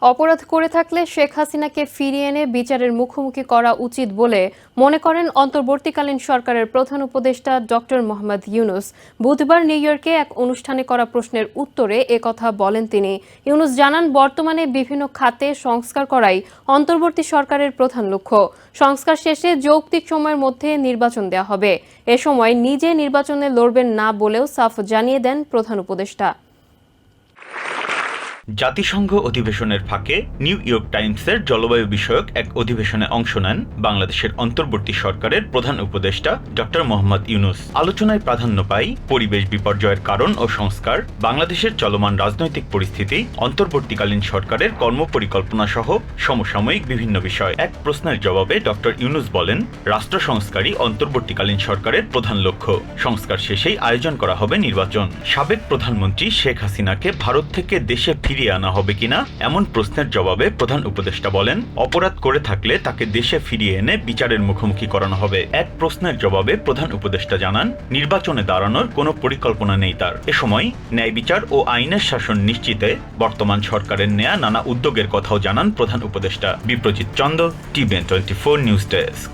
অপরাধ করে থাকলে শেখ হাসিনাকে ফিরিয়ে এনে বিচারের মুখোমুখি করা উচিত বলে মনে করেন অন্তর্বর্তীকালীন সরকারের প্রধান উপদেষ্টা ডক্টর মোহাম্মদ ইউনূস। বুধবার নিউ ইয়র্কে এক অনুষ্ঠানে করা প্রশ্নের উত্তরে একথা বলেন তিনি। ইউনূস জানান, বর্তমানে বিভিন্ন খাতে সংস্কার করাই অন্তর্বর্তী সরকারের প্রধান লক্ষ্য। সংস্কার শেষে যৌক্তিক সময়ের মধ্যে নির্বাচন দেওয়া হবে। এ সময় নিজে নির্বাচনে লড়বেন না বলেও সাফ জানিয়ে দেন প্রধান উপদেষ্টা। জাতিসংঘ অধিবেশনের ফাঁকে নিউ ইয়র্ক টাইমসের জলবায়ু বিষয়ক এক অধিবেশনে অংশ নেন বাংলাদেশের অন্তর্বর্তী সরকারের প্রধান উপদেষ্টা ডক্টর মোহাম্মদ ইউনূস। আলোচনায় প্রাধান্য পায় পরিবেশ বিপর্যয়ের কারণ ও সংস্কার, বাংলাদেশের চলমান রাজনৈতিক পরিস্থিতি, অন্তর্বর্তীকালীন সরকারের কর্মপরিকল্পনা সহ সমসাময়িক বিভিন্ন বিষয়। এক প্রশ্নের জবাবে ডক্টর ইউনূস বলেন, রাষ্ট্র সংস্কারই অন্তর্বর্তীকালীন সরকারের প্রধান লক্ষ্য। সংস্কার শেষেই আয়োজন করা হবে নির্বাচন। সাবেক প্রধানমন্ত্রী শেখ হাসিনাকে ভারত থেকে দেশে ফিরিয়ে আনা হবে কিনা এমন প্রশ্নের জবাবে প্রধান উপদেষ্টা বলেন, অপরাধ করে থাকলে তাকে দেশে ফিরিয়ে এনে বিচারের মুখোমুখি করানো হবে। এক প্রশ্নের জবাবে প্রধান উপদেষ্টা জানান, নির্বাচনে দাঁড়ানোর কোনো পরিকল্পনা নেই তার। এ সময় ন্যায় বিচার ও আইনের শাসন নিশ্চিতে বর্তমান সরকারের নেয়া নানা উদ্যোগের কথাও জানান প্রধান উপদেষ্টা। Biprajit Chanda, TVN 24 news desk.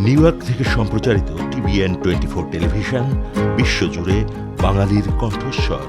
New York থেকে সম্প্রচারিত টিভিএন 24 টেলিভিশন বিশ্বজুড়ে বাঙালির কণ্ঠস্বর।